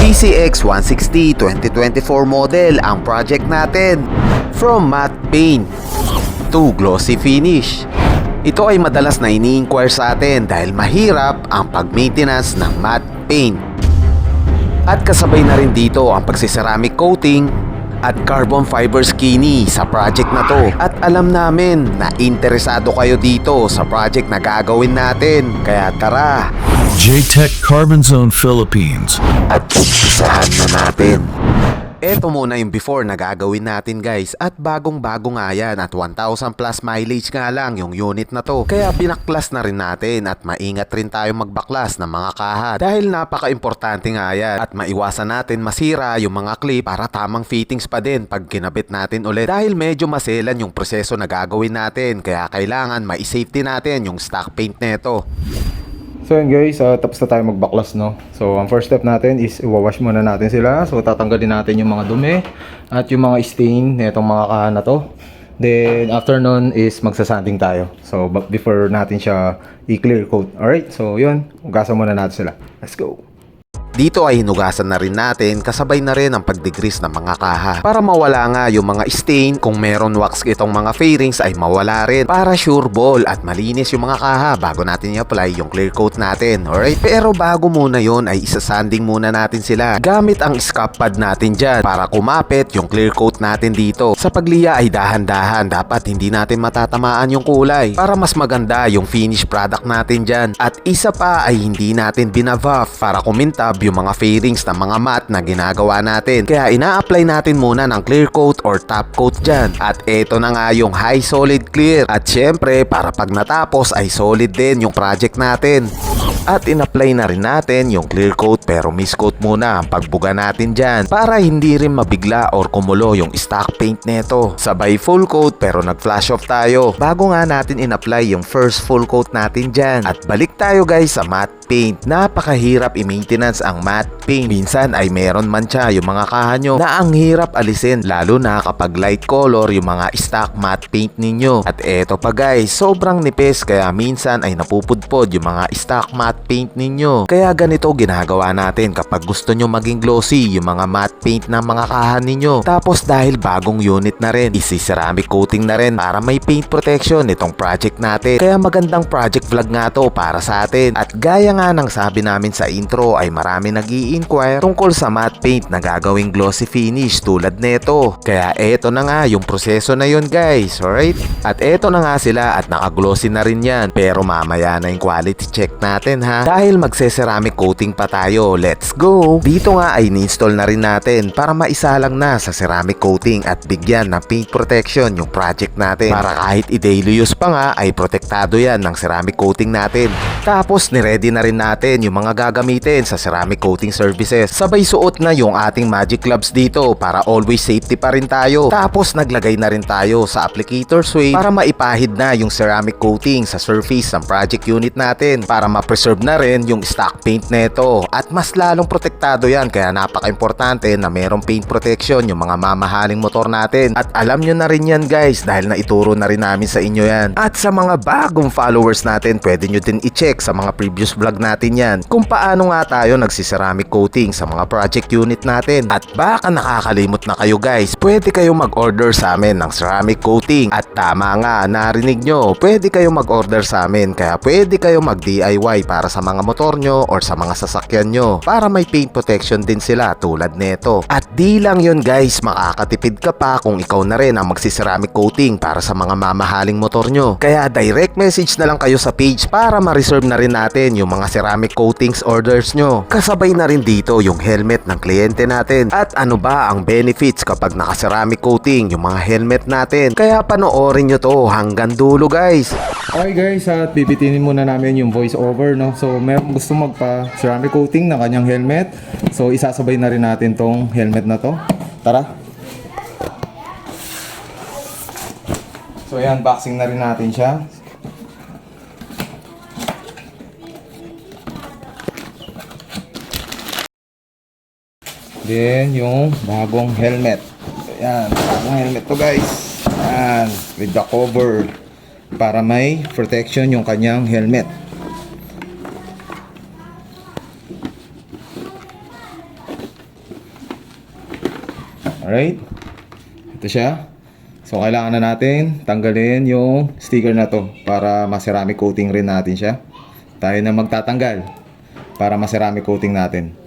GCX 160 2024 model ang project natin. From matte paint to glossy finish. Ito ay madalas na ini-inquire sa atin dahil mahirap ang pag-maintenance ng matte paint. At kasabay na rin dito ang pagsiceramic coating at carbon fiber skinny sa project na to. At alam namin na interesado kayo dito sa project na gagawin natin. Kaya tara! J-Tech Carbon Zone Philippines. At umpisahan na natin. Ito muna yung before na gagawin natin guys. At bagong-bago nga yan at 1,000 plus mileage nga lang yung unit na to. Kaya binaklas na rin natin at maingat rin tayo magbaklas ng mga kaha. Dahil napaka-importante nga yan at maiwasan natin masira yung mga clip para tamang fittings pa din pag kinabit natin ulit. Dahil medyo maselan yung proseso na gagawin natin. Kaya kailangan ma-safety natin yung stock paint neto. So yun guys, tapos na tayo magbaklas, no. So ang first step natin is iwawash muna natin sila. So tatanggalin natin yung mga dumi at yung mga stain nitong mga kaha na to. Then after nun is magsasanding tayo. So before natin siya i-clear coat. Alright, so yun, ugasan muna natin sila. Let's go! Dito ay hinugasan na rin natin kasabay na rin ang pagdegrease ng mga kaha para mawala nga yung mga stain. Kung meron wax itong mga fairings ay mawala rin para sure ball at malinis yung mga kaha bago natin i-apply yung clear coat natin. Alright, pero bago muna yon ay isa-sanding muna natin sila gamit ang scalp pad natin dyan para kumapit yung clear coat natin dito. Sa pagliya ay dahan-dahan, dapat hindi natin matatamaan yung kulay para mas maganda yung finished product natin dyan. At isa pa ay hindi natin binabuff para kumintab yung mga fairings ng mga matte na ginagawa natin. Kaya ina-apply natin muna ng clear coat or top coat dyan. At eto na nga yung high solid clear. At syempre para pag natapos ay solid din yung project natin. At in-apply na rin natin yung clear coat pero miscoat muna ang pagbuga natin dyan para hindi rin mabigla or kumulo yung stock paint neto. Sabay full coat pero nag-flash off tayo bago nga natin in-apply yung first full coat natin dyan. At balik tayo guys sa matte paint. Napakahirap i-maintenance ang matte paint. Minsan ay meron mancha yung mga kaha nyo na ang hirap alisin lalo na kapag light color yung mga stock matte paint ninyo. At eto pa guys, sobrang nipis kaya minsan ay napupudpod yung mga stock matte paint ninyo. Kaya ganito ginagawa natin kapag gusto nyo maging glossy yung mga matte paint ng mga kaha ninyo. Tapos dahil bagong unit na rin, isi-ceramic coating na rin para may paint protection itong project natin. Kaya magandang project vlog nga to para sa atin. At gaya nga ng sabi namin sa intro ay marami nag-i-inquire tungkol sa matte paint na gagawing glossy finish tulad neto. Kaya eto na nga yung proseso na yun guys, alright? At eto na nga sila at naka-glossy na rin yan. Pero mamaya na yung quality check natin ha. Dahil magse-ceramic coating pa tayo, let's go! Dito nga ay ni-install na rin natin para maisalang na sa ceramic coating at bigyan ng paint protection yung project natin. Para kahit i-daily use pa nga ay protektado yan ng ceramic coating natin. Tapos ni-ready na rin natin yung mga gagamitin sa ceramic coating services. Sabay suot na yung ating magic gloves dito para always safety pa rin tayo. Tapos naglagay na rin tayo sa applicator suede para maipahid na yung ceramic coating sa surface ng project unit natin para ma-preserve na rin yung stock paint neto. At mas lalong protektado yan kaya napaka-importante na merong paint protection yung mga mamahaling motor natin. At alam nyo na rin yan guys dahil naituro na rin namin sa inyo yan. At sa mga bagong followers natin, pwede nyo din i-check sa mga previous vlog natin yan kung paano nga tayo nagsiceramic coating sa mga project unit natin. At baka nakakalimot na kayo guys, pwede kayo mag-order sa amin ng ceramic coating. At tama nga, narinig nyo, pwede kayo mag-order sa amin kaya pwede kayo mag-DIY para sa mga motor nyo or sa mga sasakyan nyo para may paint protection din sila tulad neto. At di lang yun guys, makakatipid ka pa kung ikaw na rin ang magsiceramic coating para sa mga mamahaling motor nyo. Kaya direct message na lang kayo sa page para ma-reserve na rin natin yung mga ceramic coatings orders nyo. Kasabay na rin dito yung helmet ng kliyente natin. At ano ba ang benefits kapag naka-ceramic coating yung mga helmet natin? Kaya panoorin nyo to hanggang dulo guys. Okay guys, at bibitinin muna namin yung voice over, no. So may gusto magpa-ceramic coating ng kanyang helmet. So isasabay na rin natin tong helmet na to. Tara. So ayan, boxing na rin natin siya. Then yung bagong helmet. So ayan, bagong helmet to guys. Ayan, with the cover para may protection yung kanyang helmet. Alright? Ito siya. So, kailangan na natin tanggalin yung sticker na to para ma-ceramic coating rin natin siya. Tayo na magtatanggal para ma-ceramic coating natin.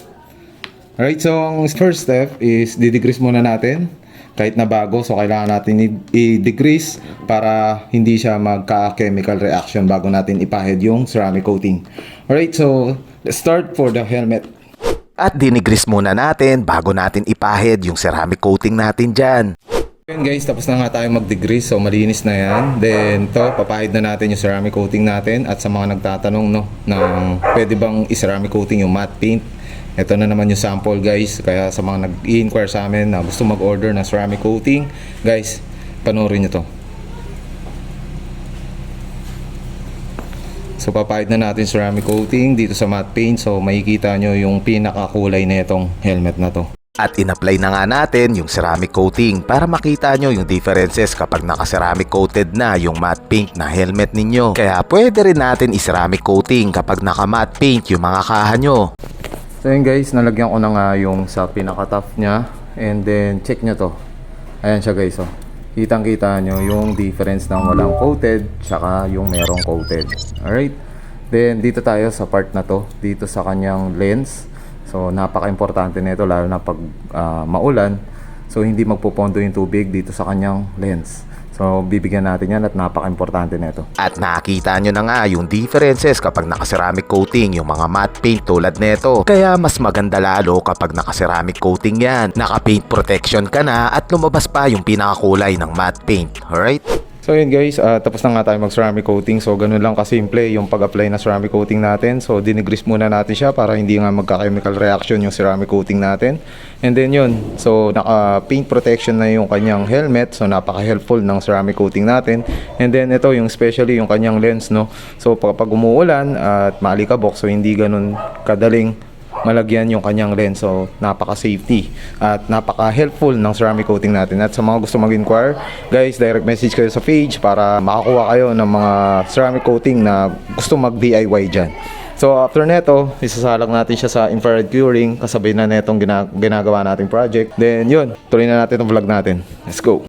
Alright, so ang first step is didegrease muna natin. Kahit na bago, so kailangan natin i-degrease para hindi siya magka-chemical reaction bago natin ipahid yung ceramic coating. Alright, so let's start for the helmet. At dinigrease muna natin bago natin ipahid yung ceramic coating natin dyan. Yun guys, tapos na nga tayo mag-degrease, so malinis na yan. Then to, papahid na natin yung ceramic coating natin. At sa mga nagtatanong no, ng pwede bang i-ceramic coating yung matte paint, ito na naman yung sample guys. Kaya sa mga nag-i-inquire sa amin na gusto mag-order ng ceramic coating, guys, panoorin nyo to. So papahid na natin ceramic coating dito sa matte paint. So makikita nyo yung pinakakulay na itong helmet na to. At in-apply na nga natin yung ceramic coating para makita nyo yung differences kapag naka-ceramic coated na yung matte paint na helmet ninyo. Kaya pwede rin natin i-ceramic coating kapag naka-matte paint yung mga kaha nyo. So yun guys, nalagyan ko na nga yung sa pinaka-top nya. And then check nyo to. Ayan siya guys, oh. Kitang kita nyo yung difference ng walang coated tsaka yung merong coated. Alright. Then dito tayo sa part na to, dito sa kanyang lens. So napaka-importante nito lalo na pag maulan. So hindi magpupondo yung tubig dito sa kanyang lens. So bibigyan natin yan at napaka-importante nito. At nakita nyo na nga yung differences kapag naka-ceramic coating yung mga matte paint tulad nito. Kaya mas maganda lalo kapag naka-ceramic coating yan. Naka-paint protection ka na at lumabas pa yung pinakakulay ng matte paint. Alright? So yun guys, tapos na nga tayo mag-ceramic coating. So ganun lang kasimple yung pag-apply na ceramic coating natin. So dinigrease muna natin siya para hindi nga magka-chemical reaction yung ceramic coating natin. And then yun, so naka-paint protection na yung kanyang helmet. So napaka-helpful ng ceramic coating natin. And then ito yung especially yung kanyang lens, no. So pag umuulan at maalikabok, so hindi ganun kadaling malagyan yung kanyang lens. So napaka-safety at napaka-helpful ng ceramic coating natin. At sa mga gusto mag-inquire, guys, direct message kayo sa page para makakuha kayo ng mga ceramic coating na gusto mag-DIY dyan. So after neto, isasalang natin siya sa infrared curing kasabay na netong ginagawa nating project. Then yun, tuloy na natin itong vlog natin. Let's go!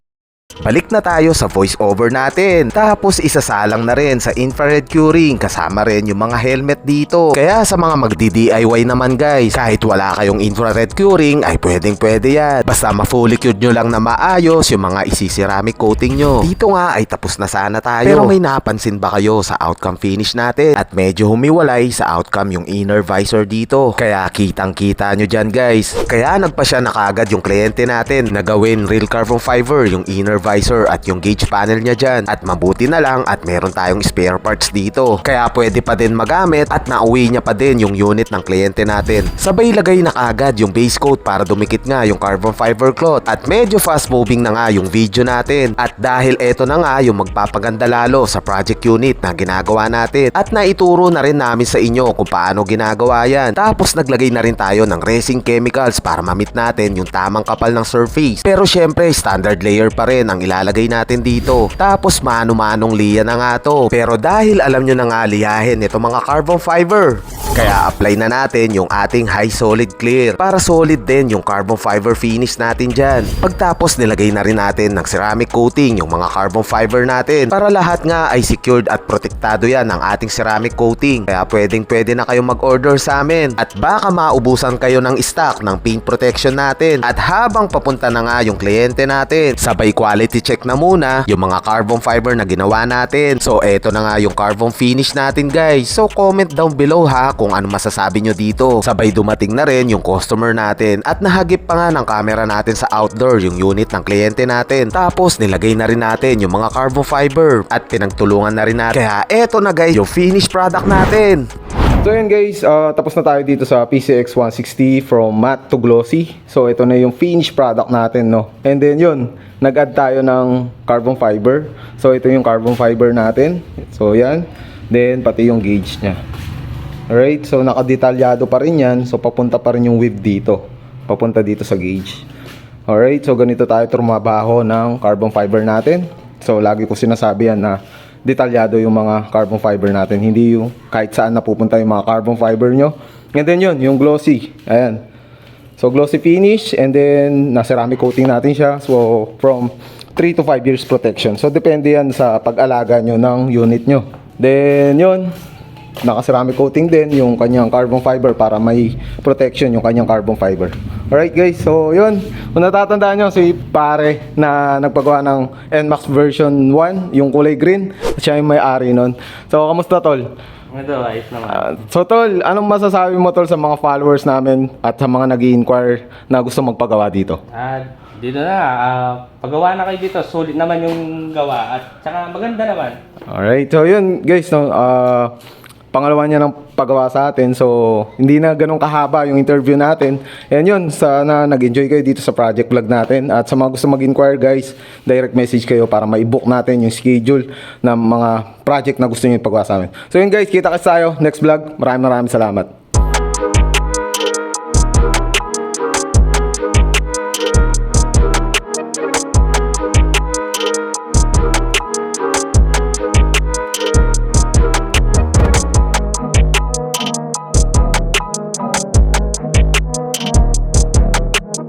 Balik na tayo sa voice over natin. Tapos isasalang na rin sa infrared curing kasama rin yung mga helmet dito. Kaya sa mga magdi-DIY naman guys, kahit wala kayong infrared curing ay pwedeng yan. Basta ma-fully cured nyo lang na maayos yung mga isi-ceramic coating nyo. Dito nga ay tapos na sana tayo. Pero may napansin ba kayo sa outcome finish natin? At medyo humiwalay sa outcome yung inner visor dito. Kaya kitang kita nyo dyan guys. Kaya nagpasya na kagad yung kliyente natin na gawin real carbon fiber yung inner visor at yung gauge panel niya dyan. At mabuti na lang at meron tayong spare parts dito. Kaya pwede pa din magamit at nauwi niya pa din yung unit ng kliyente natin. Sabay lagay na kagad yung base coat para dumikit nga yung carbon fiber cloth. At medyo fast moving na nga yung video natin. At dahil eto na nga yung magpapaganda lalo sa project unit na ginagawa natin. At naituro na rin namin sa inyo kung paano ginagawa yan. Tapos naglagay na rin tayo ng resin chemicals para mamit natin yung tamang kapal ng surface. Pero syempre standard layer pa rin ang ilalagay natin dito. Tapos mano-manong liya na nga to. Pero dahil alam nyo na nga liyahin ito mga carbon fiber, kaya apply na natin yung ating high solid clear para solid din yung carbon fiber finish natin dyan. Pagtapos nilagay na rin natin ng ceramic coating yung mga carbon fiber natin para lahat nga ay secured at protektado yan ng ating ceramic coating. Kaya pwede na kayong mag-order sa amin at baka maubusan kayo ng stock ng paint protection natin. At habang papunta na nga yung kliyente natin, sabay quality check na muna yung mga carbon fiber na ginawa natin. So eto na nga yung carbon finish natin guys. So comment down below ha kung ano masasabi nyo dito. Sabay dumating na rin yung customer natin at nahagip pa nga ng camera natin sa outdoor yung unit ng kliyente natin. Tapos nilagay na rin natin yung mga carbon fiber at pinagtulungan na rin natin. Kaya eto na guys yung finished product natin. So yun guys, tapos na tayo dito sa PCX 160 from matte to glossy. So ito na yung finished product natin, no. And then yun, nag-add tayo ng carbon fiber. So ito yung carbon fiber natin. So yan. Then pati yung gauge nya. Alright, so nakadetalyado pa rin yan. So papunta pa rin yung width dito. Papunta dito sa gauge. Alright, so ganito tayo trumabaho ng carbon fiber natin. So lagi ko sinasabi yan na detalyado yung mga carbon fiber natin. Hindi yung kahit saan napupunta yung mga carbon fiber nyo. And then yun, yung glossy. Ayan. So glossy finish and then na-ceramic coating natin siya. So from 3 to 5 years protection. So depende yan sa pag-alaga nyo ng unit nyo. Then yun, naka-ceramic coating din yung kanyang carbon fiber para may protection yung kanyang carbon fiber. Alright guys, so yun. Kung natatandaan nyo, si pare na nagpagawa ng NMAX version 1, yung kulay green, siya yung may-ari nun. So, kamusta tol? Ito, ayos naman. So tol, anong masasabi mo tol sa mga followers namin at sa mga nag-i-inquire na gusto magpagawa dito? Dito na, paggawa na kayo dito, sulit naman yung gawa at saka maganda naman. Alright, so yun guys, no, pangalawa niya ng paggawa sa atin. So, hindi na ganun kahaba yung interview natin. And yun, sana nag-enjoy kayo dito sa project vlog natin. At sa mga gusto mag-inquire guys, direct message kayo para ma-book natin yung schedule ng mga project na gusto niyo ipagawa sa amin. So yun guys, kita-kits tayo next vlog. Maraming salamat.